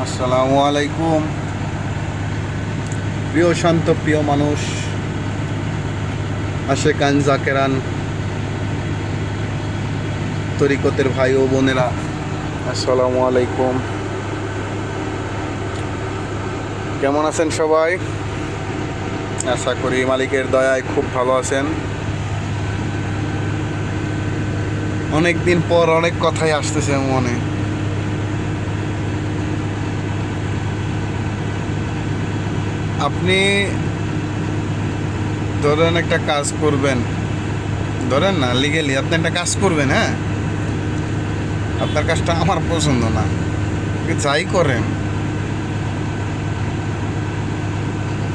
আসসালামু আলাইকুম। প্রিয় শান্ত প্রিয় মানুষ, আশেকান জাকেরান, তরিকতের ভাই ও বোনেরা, আসসালামু আলাইকুম। কেমন আছেন সবাই? আশা করি মালিকের দয়ায় খুব ভালো আছেন। অনেক দিন পর অনেক কথাই আসতেছে মনে। আপনি ধরেন একটা কাজ করবেন, ধরেন না লিগেলি আপনি একটা কাজ করবেন, হ্যাঁ, আপনার কাজটা আমার পছন্দ না, যাই করেন,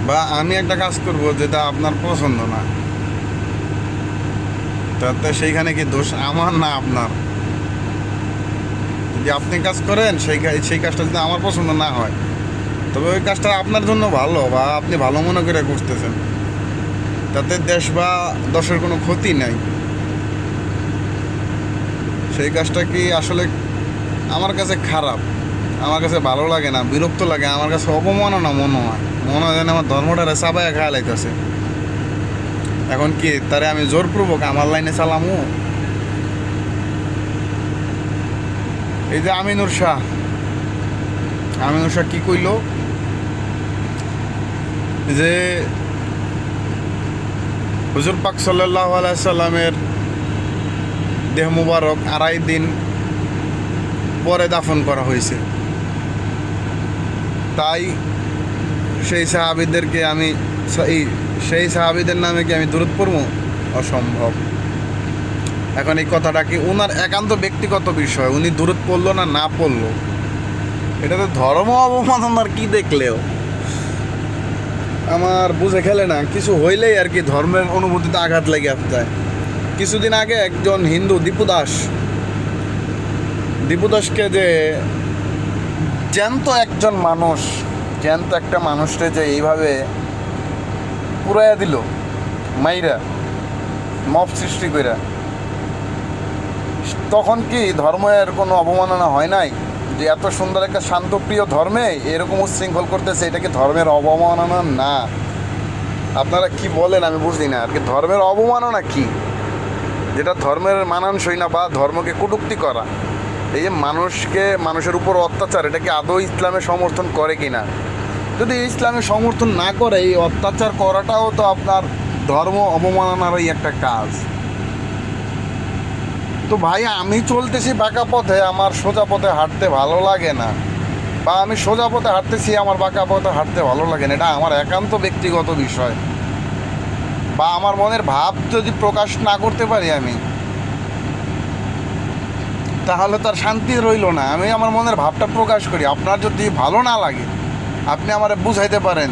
বা আমি একটা কাজ করব যেটা আপনার পছন্দ না, তাতে সেইখানে কি দোষ আমার না আপনার? যদি আপনি কাজ করেন সেই কাজটা যদি আমার পছন্দ না হয়, তবে ওই কাজটা আপনার জন্য ভালো বা আপনি ভালো মনে করে করতেছেন, তাতে দেশ বা দশের কোনো ক্ষতি নাই। সেই কাজটা কি আসলে আমার কাছে খারাপ, আমার কাছে ভালো লাগে না, বিরক্ত লাগে, আমার কাছে অপমাননা মনে হয় যেন আমার ধর্মটারে চাবাইয়া খাওয়া লাইতেছে। এখন কি তারে আমি জোরপূর্বক আমার লাইনে চালামু? এই যে আমিনুর শাহ কি কইল যে হুজুর পাক সাল্লাল্লাহু আলাইহি সাল্লামের দেহ মুবারক 2.5 দিন পরে দাফন করা হয়েছে, তাই সেই সাহাবীদের নামে কি আমি দরুদ পড়বো? অসম্ভব। এখন এই কথাটা কি ওনার একান্ত ব্যক্তিগত বিষয়, উনি দরুদ পড়লো না পড়লো, এটা তো ধর্ম অবমাননার কি দেখলেও আমার বুঝে খেলে না। কিছু হইলেই আর কি ধর্মের অনুভূতিতে আঘাত লেগে যায়। কিছুদিন আগে একজন হিন্দু দীপুদাসকে যে জ্যান্ত একটা মানুষকে যে এইভাবে পুরাইয়া দিল, মাইরা মব সৃষ্টি কইরা, তখন কি ধর্মের কোনো অবমাননা হয় নাই? যে এত সুন্দর একটা শান্তপ্রিয় ধর্মে এরকম উচ্ছৃঙ্খল করতেছে, এটা কি ধর্মের অবমাননা না? আপনারা কি বলেন আমি বুঝি না আর কি। ধর্মের অবমাননা কি, যেটা ধর্মের মানানসই না, বা ধর্মকে কটূক্তি করা, এই যে মানুষের উপর অত্যাচার, এটা কি আদৌ ইসলামে সমর্থন করে কি না? যদি ইসলামে সমর্থন না করে, এই অত্যাচার করাটাও তো আপনার ধর্ম অবমাননারই একটা কাজ। তো ভাই, আমি চলতেছি বাঁকা পথে, আমার সোজা পথে হাঁটতে ভালো লাগে না, বা আমি সোজা পথে হাঁটতেছি, আমার বাঁকা পথে হাঁটতে ভালো লাগে না, এটা আমার একান্ত ব্যক্তিগত বিষয়। বা আমার মনের ভাব যদি প্রকাশ না করতে পারি আমি, তাহলে তার শান্তি রইল না। আমি আমার মনের ভাবটা প্রকাশ করি, আপনার যদি ভালো না লাগে আপনি আমারে বুঝাইতে পারেন।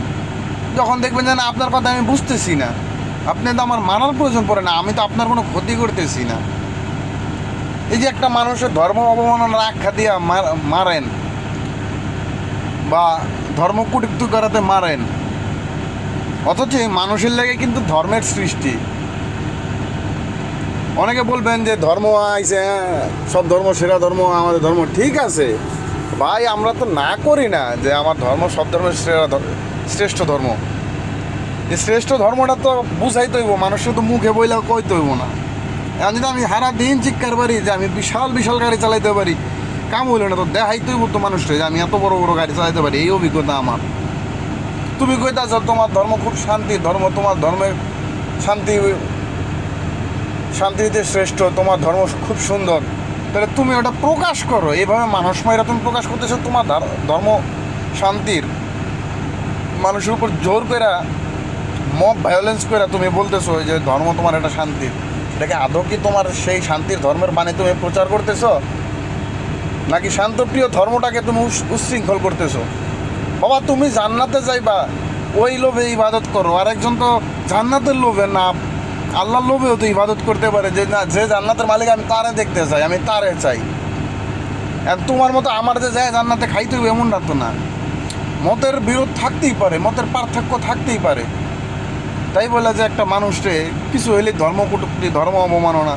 যখন দেখবেন যে না, আপনার কথা আমি বুঝতেছি না, আপনি তো আমার মানার প্রয়োজন পড়ে না, আমি তো আপনার কোনো ক্ষতি করতেছি না। এই যে একটা মানুষের ধর্ম অবমাননার আখ্যা দিয়ে মারেন, বা ধর্ম কটূক্তি করাতে মারেন, অথচ মানুষের লেগে কিন্তু ধর্মের সৃষ্টি। অনেকে বলবেন যে ধর্ম আইছে, সব ধর্ম সেরা ধর্ম আমাদের ধর্ম, ঠিক আছে ভাই, আমরা তো না করি না যে আমার ধর্ম সব ধর্মের শ্রেষ্ঠ ধর্ম। এই শ্রেষ্ঠ ধর্মটা তো বুঝাইতে হইব, মানুষকে তো মুখে বইলেও কইতে হইব না। এখন যদি আমি সারা দিন চিৎকার পারি যে আমি বিশাল বিশাল গাড়ি চালাইতে পারি, কাম হইল না, তো দেখাইতে হইব তো মানুষকে যে আমি এত বড় বড় গাড়ি চালাইতে পারি, এই অভিজ্ঞতা আমার। তুমি কইতাছ তোমার ধর্ম খুব শান্তির ধর্ম, তোমার ধর্মের শান্তিতে শ্রেষ্ঠ, তোমার ধর্ম খুব সুন্দর, তাহলে তুমি ওটা প্রকাশ করো। এইভাবে মানুষ মাইরা তুমি প্রকাশ করতেছো তোমার ধর্ম শান্তির, মানুষের উপর জোর করে মব ভায়োলেন্স করে তুমি বলতেছো যে ধর্ম তোমার একটা শান্তির। এটাকে আদৌ কি তোমার সেই শান্তির ধর্মের বাণী তুমি প্রচার করতেছো, নাকি শান্তপ্রিয় ধর্মটাকে তুমি উচ্ছৃঙ্খল করতেছো? বাবা, তুমি জান্নাতে যাইবা, ওই লোভে ইবাদত করো। আরেকজন তো জান্নাতের লোভে না, আল্লাহর লোভেও তো ইবাদত করতে পারে, যে না, যে জান্নাতের মালিক আমি তারে দেখতে চাই, আমি তারে চাই। আর তোমার মতো আমার যে যায় জান্নাতে খাইতে হবে এমনটা তো না। মতের বিরোধ থাকতেই পারে, মতের পার্থক্য থাকতেই পারে, তাই বলে যে একটা মানুষকে কিছু হইলে ধর্ম কটূক্তি, ধর্ম অবমাননা,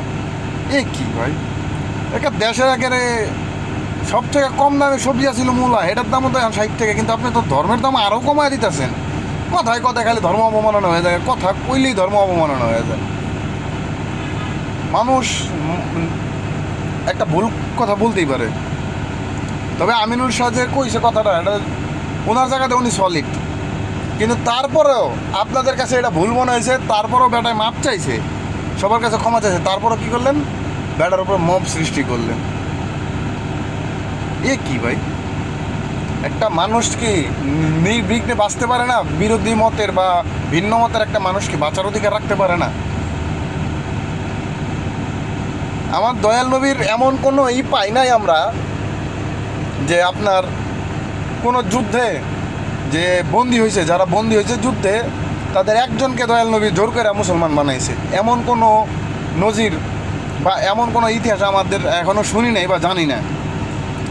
এ কি ভাই? একটা দেশের একেবারে সব থেকে কম দামে সবজি আছিল মূলা, এটার দামও তো এখন 60 টাকা, কিন্তু আপনি তো ধর্মের দাম আরও কমায় দিতেছেন। কথায় কথায় খালি ধর্ম অবমাননা হয়ে যায়, কথা কইলেই ধর্ম অবমাননা হয়ে যায়। মানুষ একটা ভুল কথা বলতেই পারে, তবে আমিনুল শাহ যে কইছে কথাটা, এটা ওনার জায়গাতে উনি সলিড, কিন্তু তারপরেও আপনাদের কাছে এটা ভুল মনে হয়েছে, তারপরেও বেটায় মাপ চাইছে, সবার কাছে ক্ষমা চাইছে, তারপরেও কী করলেন, বেটার উপর মব সৃষ্টি করলেন। এ কি ভাই, একটা মানুষ কি নির্বিঘ্নে বাঁচতে পারে না? বিরোধী মতের বা ভিন্ন মতের একটা মানুষ কি বাঁচার অধিকার রাখতে পারে না? আমার দয়াল নবীর এমন কোনো পাই নাই আমরা, যে আপনার কোনো যুদ্ধে যে বন্দী হয়েছে, যারা বন্দী হয়েছে যুদ্ধে, তাদের একজনকে দয়াল নবী জোর করে মুসলমান বানাইছে, এমন কোনো নজির বা এমন কোনো ইতিহাস আমাদের এখনও শুনি নাই বা জানি না।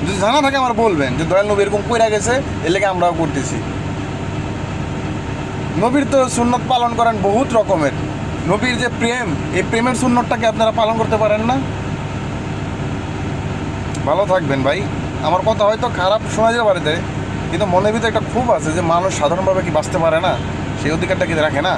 যদি জানা থাকে আমার বলবেন যে দয়াল নবী এরকম কইরা গেছে, এর লেগে আমরাও করতেছি। নবীর তো সুন্নত পালন করেন বহুত রকমের, নবীর যে প্রেম, এই প্রেমের সুন্নতটাকে আপনারা পালন করতে পারেন না? ভালো থাকবেন ভাই। আমার কথা হয়তো খারাপ শোনা যেতে পারে, কিন্তু মনের ভিতরে একটা ক্ষোভ আছে যে মানুষ সাধারণভাবে কি বাঁচতে পারে না, সেই অধিকারটা কি রাখে না?